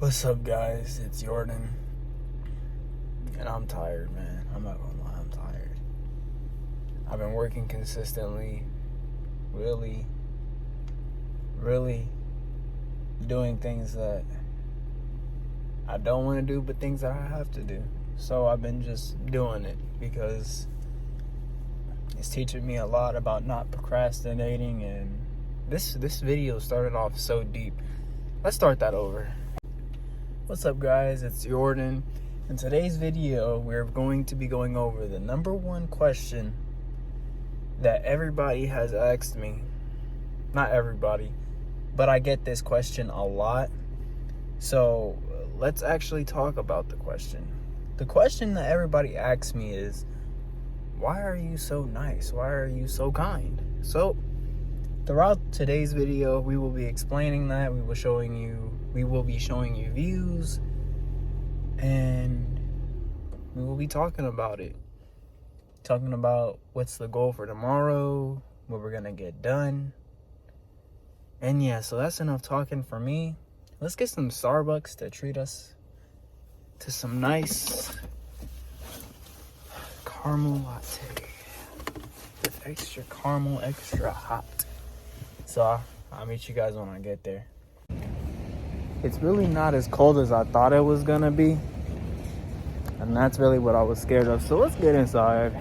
What's up, guys? It's Jordan, and I'm tired, man. I'm not gonna lie, I'm tired. I've been working consistently, really doing things that I don't want to do, but things that I have to do. So I've been just doing it because it's teaching me a lot about not procrastinating, and this video started off so deep. Let's start that over. What's up, guys? It's Jordan. In today's video, we're going to be going over the number one question that everybody has asked me. Not everybody, but I get this question a lot. So let's actually talk about the question. The question that everybody asks me is, why are you so nice? Why are you so kind? So throughout today's video, we will be explaining that. We will be showing you views, and we will be talking about it. Talking about what's the goal for tomorrow, what we're gonna get done. And yeah, so that's enough talking for me. Let's get some Starbucks to treat us to some nice caramel latte with extra caramel, extra hot. So I'll meet you guys when I get there. It's really not as cold as I thought it was gonna be, and that's really what I was scared of. So let's get inside.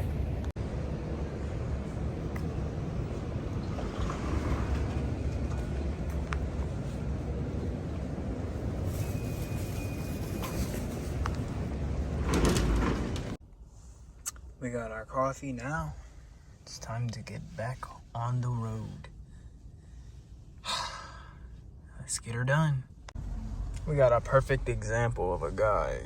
We got our coffee now. It's time to get back on the road. Let's get her done. We got a perfect example of a guy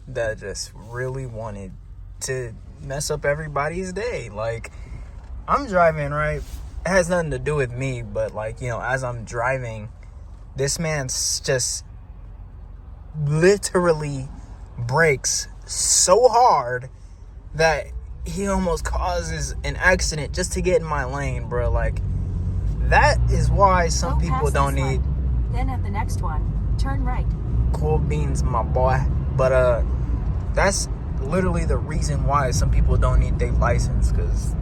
that just really wanted to mess up everybody's day. Like, I'm driving, right? It has nothing to do with me, but like, as I'm driving, this man's just literally brakes so hard that he almost causes an accident just to get in my lane, bro. Like, that is why some people don't need... Then at the next one, turn right. Cool beans, my boy. But that's literally the reason why some people don't need their license, because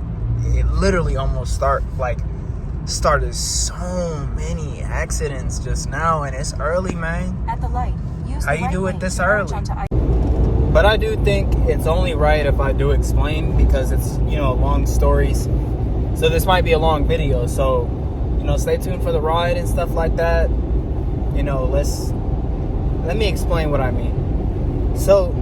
it literally almost started so many accidents just now, and it's early, man. At the light, use how the you right do it lane this to merge early? onto But I do think it's only right if I do explain, because it's long stories, so this might be a long video. So stay tuned for the ride and stuff like that. Let me explain what I mean. So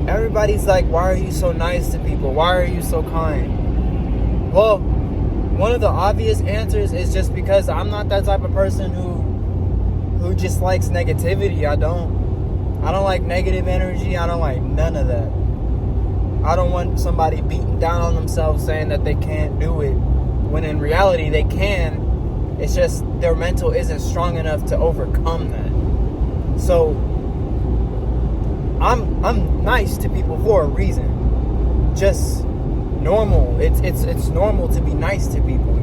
everybody's like, why are you so nice to people? Why are you so kind? Well, one of the obvious answers is just because I'm not that type of person who just likes negativity. I don't like negative energy. I don't like none of that. I don't want somebody beating down on themselves saying that they can't do it, when in reality they can. It's just their mental isn't strong enough to overcome that. So I'm nice to people for a reason. Just normal. It's normal to be nice to people,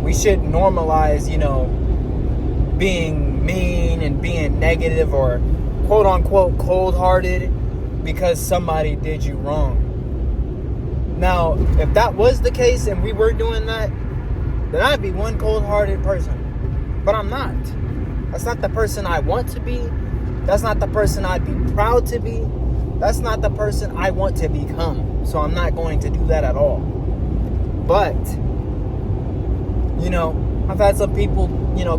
We should normalize, being mean and being negative or quote unquote cold-hearted because somebody did you wrong. Now, if that was the case and we were doing that, then I'd be one cold-hearted person. But I'm not. That's not the person I want to be. That's not the person I'd be proud to be. That's not the person I want to become. So I'm not going to do that at all. But, I've had some people,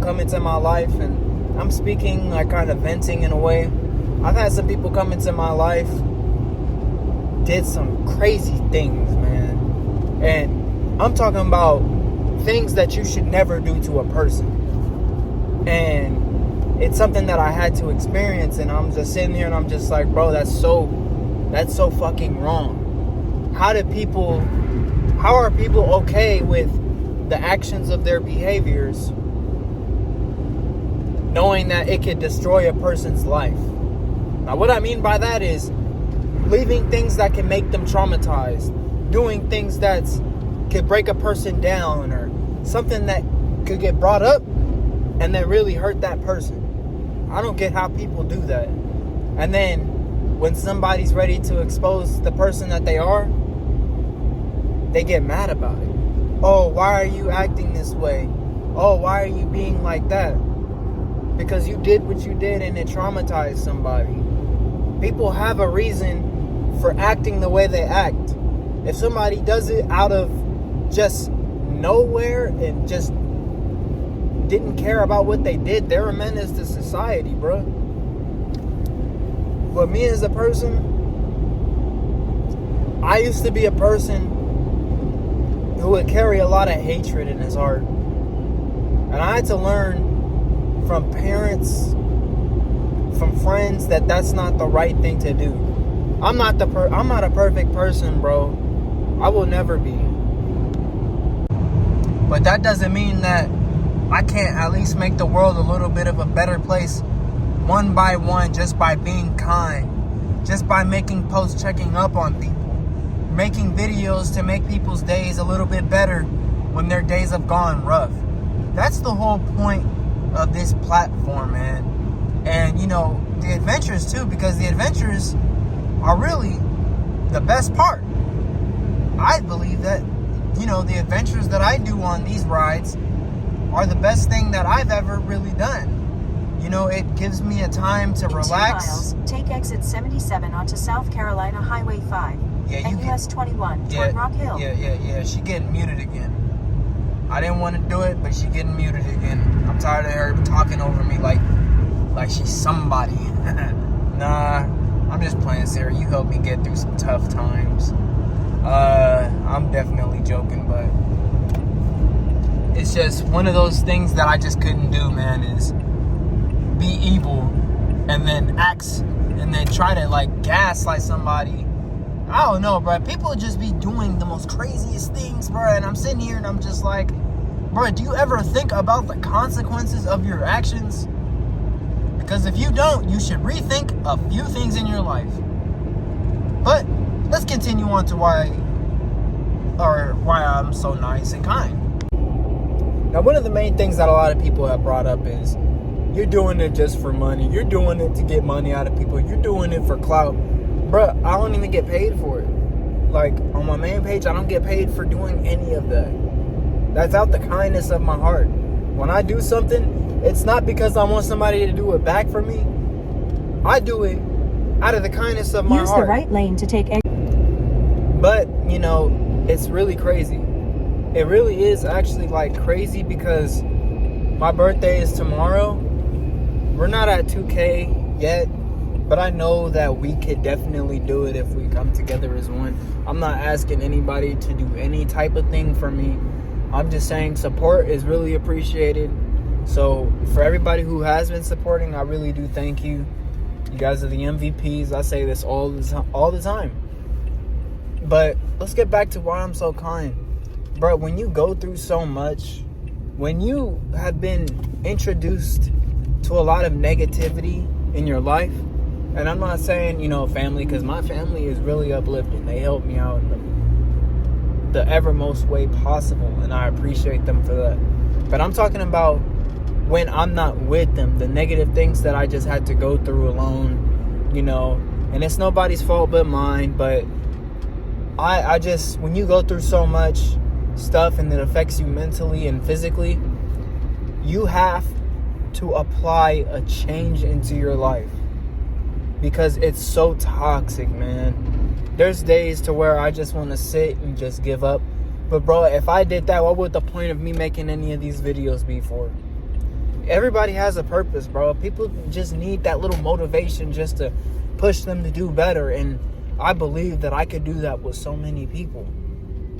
come into my life, and I'm speaking, like, kind of venting in a way. I've had some people come into my life, did some crazy things, man. And I'm talking about things that you should never do to a person. And it's something that I had to experience, and I'm just sitting here and I'm just like, bro, that's so fucking wrong. How are people okay with the actions of their behaviors, knowing that it could destroy a person's life? Now, what I mean by that is leaving things that can make them traumatized, doing things that could break a person down, or something that could get brought up and then really hurt that person. I don't get how people do that. And then when somebody's ready to expose the person that they are, they get mad about it. Oh, why are you acting this way? Oh, why are you being like that? Because you did what you did and it traumatized somebody. People have a reason for acting the way they act. If somebody does it out of just nowhere and just didn't care about what they did, they're a menace to society, bro. But me as a person, I used to be a person who would carry a lot of hatred in his heart. And I had to learn from parents, from friends, that that's not the right thing to do. I'm not a perfect person, bro. I will never be. But that doesn't mean that I can't at least make the world a little bit of a better place, one by one, just by being kind, just by making posts, checking up on people, making videos to make people's days a little bit better when their days have gone rough. That's the whole point of this platform, man. And, you know, the adventures too, because the adventures are really the best part. I believe that, you know, the adventures that I do on these rides are the best thing that I've ever really done. You know, it gives me a time to relax. 2 miles, take exit 77 onto South Carolina Highway 5 and US 21 toward Rock Hill. Yeah. She getting muted again. I didn't want to do it, but she getting muted again. I'm tired of her talking over me like she's somebody. Nah, I'm just playing, Sarah. You helped me get through some tough times. I'm definitely joking, but it's just one of those things that I just couldn't do, man, is be evil and then act and then try to like gaslight somebody. I don't know, bro. People just be doing the most craziest things, bro. And I'm sitting here and I'm just like, bro, do you ever think about the consequences of your actions? Because if you don't, you should rethink a few things in your life. But let's continue on to why I'm so nice and kind. Now, one of the main things that a lot of people have brought up is you're doing it just for money. You're doing it to get money out of people. You're doing it for clout. Bruh, I don't even get paid for it. Like, on my main page, I don't get paid for doing any of that. That's out the kindness of my heart. When I do something, it's not because I want somebody to do it back for me. I do it out of the kindness of my heart. Use the right lane to take exit. But, you know, it's really crazy. It really is actually, like, crazy because my birthday is tomorrow. We're not at 2K yet. But I know that we could definitely do it if we come together as one. I'm not asking anybody to do any type of thing for me. I'm just saying support is really appreciated. So for everybody who has been supporting, I really do thank you. You guys are the MVPs. I say this all the time. But let's get back to why I'm so kind. Bro, when you go through so much, when you have been introduced to a lot of negativity in your life, and I'm not saying, you know, family, because my family is really uplifting. They help me out in the evermost way possible, and I appreciate them for that. But I'm talking about when I'm not with them, the negative things that I just had to go through alone, you know, and it's nobody's fault but mine. But I just, when you go through so much stuff and it affects you mentally and physically, you have to apply a change into your life. Because it's so toxic, man. There's days to where I just want to sit and just give up. But bro, if I did that, what would the point of me making any of these videos be for? Everybody has a purpose, bro. People just need that little motivation just to push them to do better. And I believe that I could do that with so many people.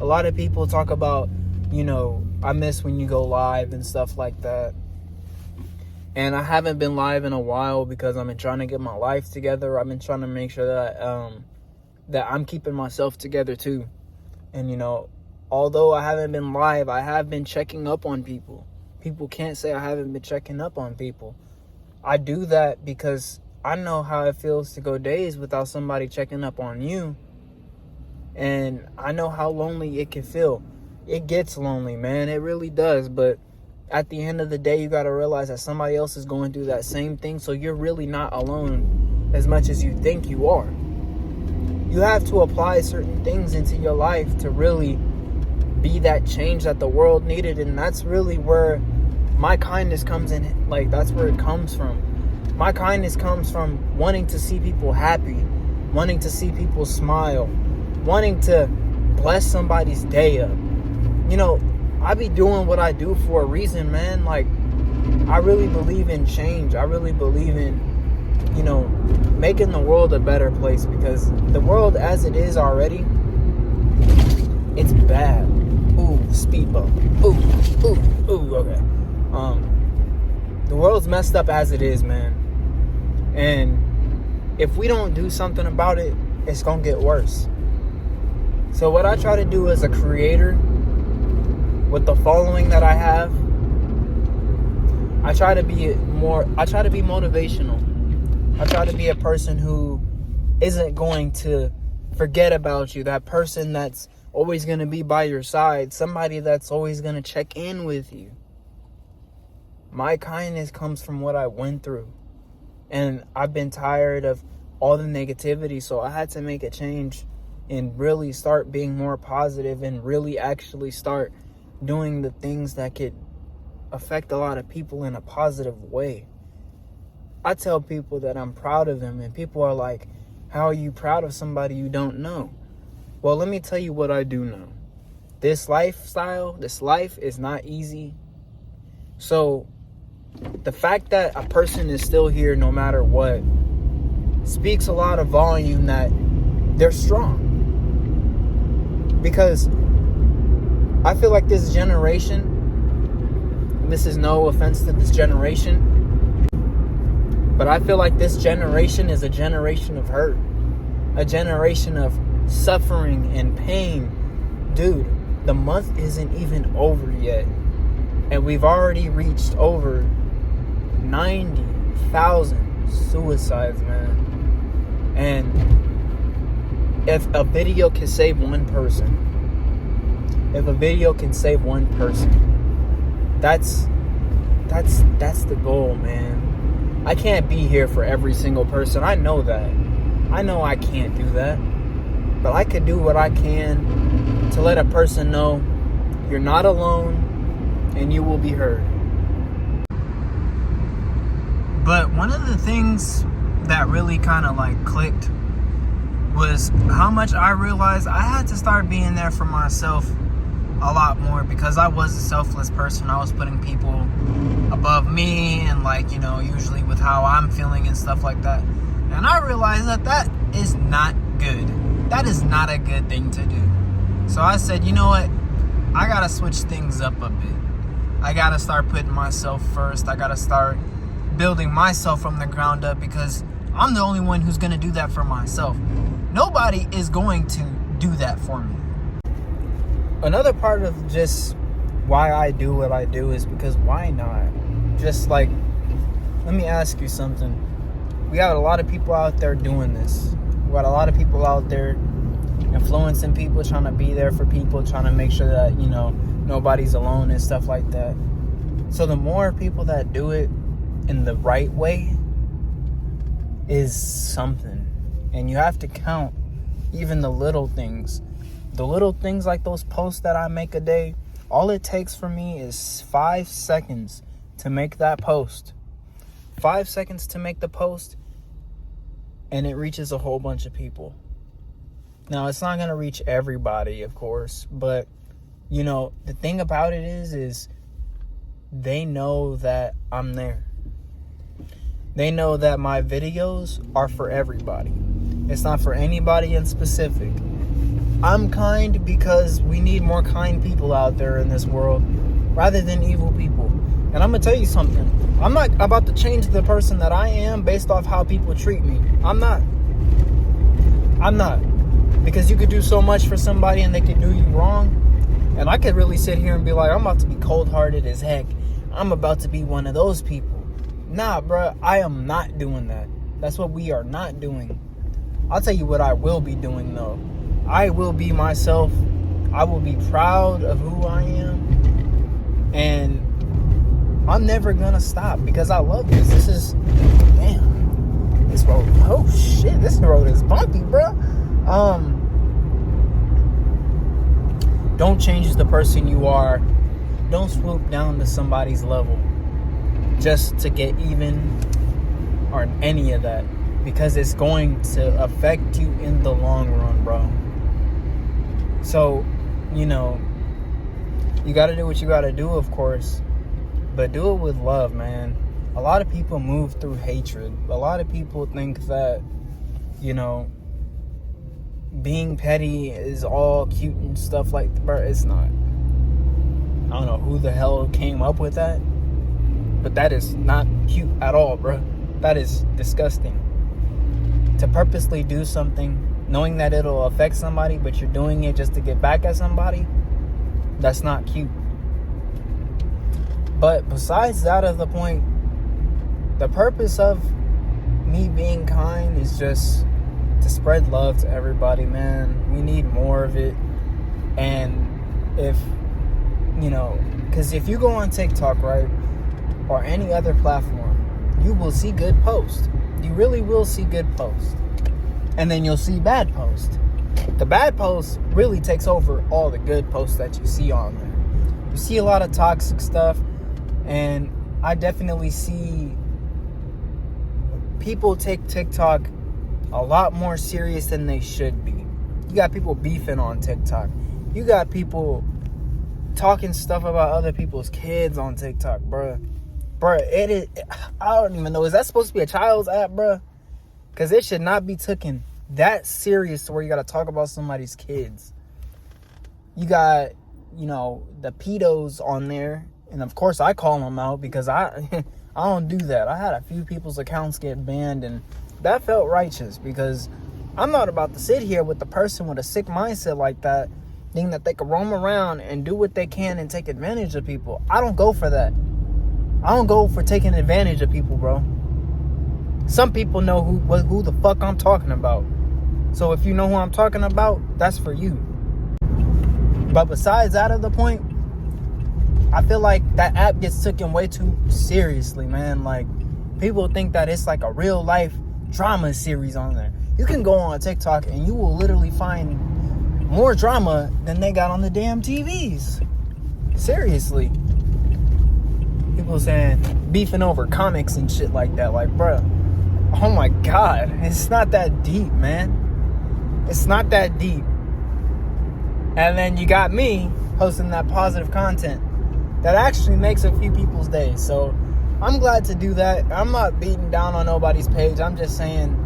A lot of people talk about, you know, I miss when you go live and stuff like that. And I haven't been live in a while because I've been trying to get my life together. I've been trying to make sure that that I'm keeping myself together too. And, you know, although I haven't been live, I have been checking up on people. People can't say I haven't been checking up on people. I do that because I know how it feels to go days without somebody checking up on you. And I know how lonely it can feel. It gets lonely, man. It really does. But at the end of the day, you got to realize that somebody else is going through that same thing. So you're really not alone as much as you think you are. You have to apply certain things into your life to really be that change that the world needed. And that's really where my kindness comes in. Like, that's where it comes from. My kindness comes from wanting to see people happy, wanting to see people smile, wanting to bless somebody's day up. You know, I be doing what I do for a reason, man. Like, I really believe in change. I really believe in, you know, making the world a better place, because the world as it is already, it's bad. Ooh, speed bump. Ooh, okay. The world's messed up as it is, man. And if we don't do something about it, it's gonna get worse. So what I try to do as a creator, with the following that I have, I try to be motivational. I try to be a person who isn't going to forget about you. That person that's always going to be by your side. Somebody that's always going to check in with you. My kindness comes from what I went through. And I've been tired of all the negativity. So I had to make a change and really start being more positive and really actually start doing the things that could affect a lot of people in a positive way. I tell people that I'm proud of them, and people are like, how are you proud of somebody you don't know? Well, let me tell you what I do know. This lifestyle, this life is not easy. So the fact that a person is still here no matter what speaks a lot of volume that they're strong. Because I feel like this generation, and this is no offense to this generation, but I feel like this generation is a generation of hurt, a generation of suffering and pain. Dude, the month isn't even over yet, and we've already reached over 90,000 suicides, man. And if a video can save one person, that's the goal, man. I can't be here for every single person. I know that. I know I can't do that. But I could do what I can to let a person know you're not alone and you will be heard. But one of the things that really kind of like clicked was how much I realized I had to start being there for myself a lot more, because I was a selfless person. I was putting people above me, and like, you know, usually with how I'm feeling and stuff like that. And I realized that is not good. That is not a good thing to do. So I said, you know what? I gotta switch things up a bit. I gotta start putting myself first. I gotta start building myself from the ground up, because I'm the only one who's gonna do that for myself. Nobody is going to do that for me. Another part of just why I do what I do is because why not? Just like, let me ask you something. We got a lot of people out there doing this. We got a lot of people out there influencing people, trying to be there for people, trying to make sure that, you know, nobody's alone and stuff like that. So the more people that do it in the right way is something. And you have to count even the little things. The little things like those posts that I make a day, all it takes for me is 5 seconds to make that post. 5 seconds to make the post, and it reaches a whole bunch of people. Now, it's not going to reach everybody, of course, but, you know, the thing about it is they know that I'm there. They know that my videos are for everybody. It's not for anybody in specific. I'm kind because we need more kind people out there in this world rather than evil people. And I'm going to tell you something. I'm not about to change the person that I am based off how people treat me. I'm not. Because you could do so much for somebody and they could do you wrong. And I could really sit here and be like, I'm about to be cold-hearted as heck. I'm about to be one of those people. Nah, bruh, I am not doing that. That's what we are not doing. I'll tell you what I will be doing, though. I will be myself. I will be proud of who I am. And I'm never gonna stop because I love this. This is, damn, this road, oh shit, this road is bumpy, bro. Don't change the person you are. Don't swoop down to somebody's level just to get even or any of that, because it's going to affect you in the long run, bro. So, you know, you got to do what you got to do, of course, but do it with love, man. A lot of people move through hatred. A lot of people think that, you know, being petty is all cute and stuff like that. Bro, it's not. I don't know who the hell came up with that, but that is not cute at all, bro. That is disgusting. To purposely do something knowing that it'll affect somebody, but you're doing it just to get back at somebody, that's not cute. But besides that of the point, the purpose of me being kind is just to spread love to everybody, man. We need more of it. And if, you know, because if you go on TikTok, right, or any other platform, you will see good posts. You really will see good posts. And then you'll see bad posts. The bad posts really takes over all the good posts that you see on there. You see a lot of toxic stuff, and I definitely see people take TikTok a lot more serious than they should be. You got people beefing on TikTok. You got people talking stuff about other people's kids on TikTok, bruh. Bruh, it is, I don't even know. Is that supposed to be a child's app, bruh? Because it should not be taken that serious to where you got to talk about somebody's kids. You got, you know, the pedos on there. And of course I call them out because I don't do that. I had a few people's accounts get banned, and that felt righteous because I'm not about to sit here with the person with a sick mindset like that, thinking that they can roam around and do what they can and take advantage of people. I don't go for that. I don't go for taking advantage of people, bro. Some people know who the fuck I'm talking about. So if you know who I'm talking about, that's for you. But besides that of the point, I feel like that app gets taken way too seriously, man. Like, people think that it's like a real life drama series on there. You can go on TikTok and you will literally find more drama than they got on the damn TVs. Seriously. People saying beefing over comics and shit like that. Like, bruh, oh my God, it's not that deep, man. It's not that deep. And then you got me posting that positive content that actually makes a few people's days. So I'm glad to do that. I'm not beating down on nobody's page. I'm just saying,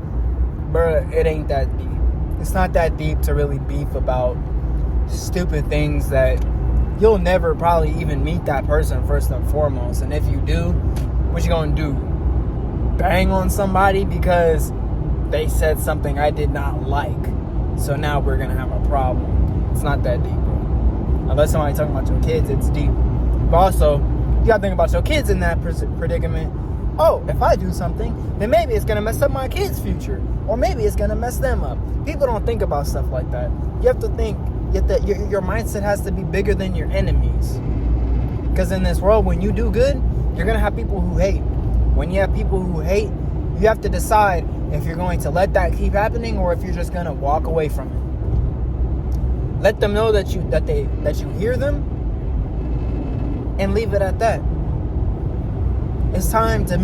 bruh, it ain't that deep. It's not that deep to really beef about stupid things that you'll never probably even meet that person first and foremost. And if you do, what you gonna do? Bang on somebody because they said something I did not like. So now we're gonna have a problem. It's not that deep, bro. Unless somebody's talking about your kids, it's deep. But also, you gotta think about your kids in that predicament. Oh, if I do something, then maybe it's gonna mess up my kids' future. Or maybe it's gonna mess them up. People don't think about stuff like that. You have to think that your mindset has to be bigger than your enemies. Because in this world, when you do good, you're gonna have people who hate. When you have people who hate, you have to decide if you're going to let that keep happening or if you're just gonna walk away from it. Let them know that you hear them, and leave it at that. It's time to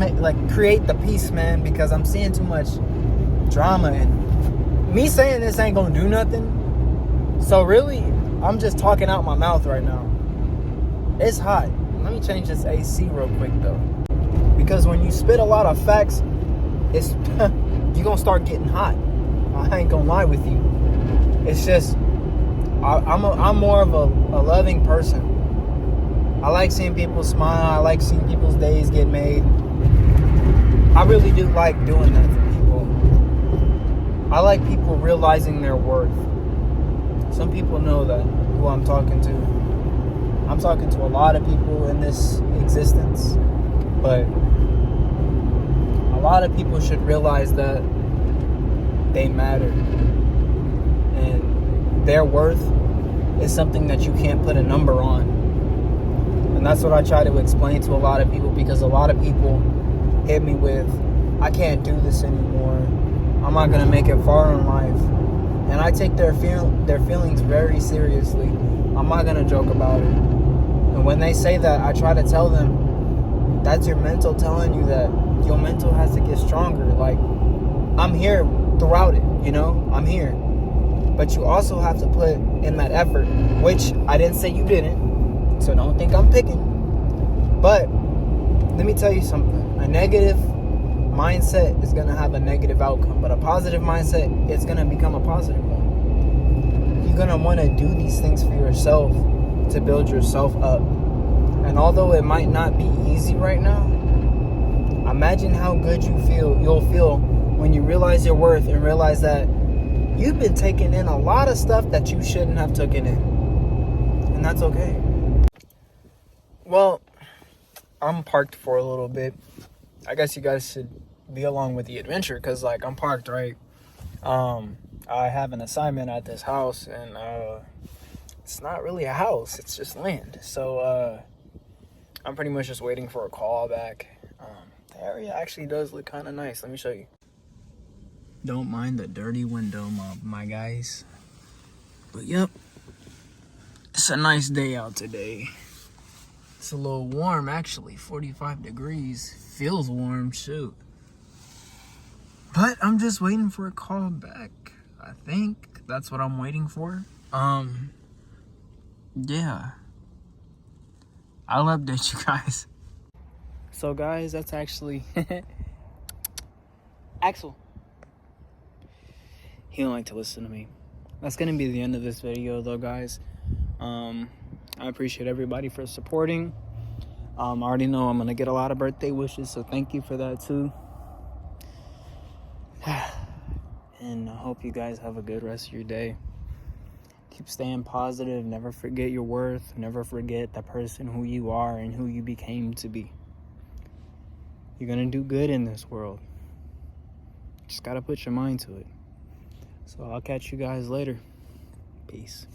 create the peace, man, because I'm seeing too much drama, and me saying this ain't gonna do nothing. So really, I'm just talking out my mouth right now. It's hot. Let me change this AC real quick though, because when you spit a lot of facts, it's you're gonna start getting hot. I ain't gonna lie with you. It's just I'm more of a loving person. I like seeing people smile. I like seeing people's days get made. I really do like doing that for people. I like people realizing their worth. Some people know that, who I'm talking to. I'm talking to a lot of people in this existence, but a lot of people should realize that they matter. And their worth is something that you can't put a number on. And that's what I try to explain to a lot of people, because a lot of people hit me with, I can't do this anymore. I'm not going to make it far in life. And I take their feelings very seriously. I'm not going to joke about it. And when they say that, I try to tell them, that's your mental telling you that your mental has to get stronger. Like, I'm here throughout it, you know? I'm here. But you also have to put in that effort, which I didn't say you didn't. So don't think I'm picking. But let me tell you something. A negative mindset is going to have a negative outcome, but a positive mindset is going to become a positive one. You're going to want to do these things for yourself to build yourself up. And although it might not be easy right now, imagine how good you'll feel when you realize your worth and realize that you've been taking in a lot of stuff that you shouldn't have taken in. And that's okay. Well, I'm parked for a little bit. I guess you guys should be along with the adventure, because like I'm parked, right? I have an assignment at this house, and it's not really a house, it's just land. So I'm pretty much just waiting for a call back. The area actually does look kind of nice. Let me show you. Don't mind the dirty window, my guys. But yep, it's a nice day out today. It's a little warm, actually. 45 degrees. Feels warm, shoot. But I'm just waiting for a call back. I think that's what I'm waiting for. Yeah. I'll update you guys. So guys, that's actually Axel. He don't like to listen to me. That's gonna be the end of this video though, guys. I appreciate everybody for supporting. I already know I'm gonna get a lot of birthday wishes, so thank you for that too. And I hope you guys have a good rest of your day. Keep staying positive. Never forget your worth. Never forget the person who you are and who you became to be. You're gonna do good in this world. Just gotta put your mind to it. So I'll catch you guys later. Peace.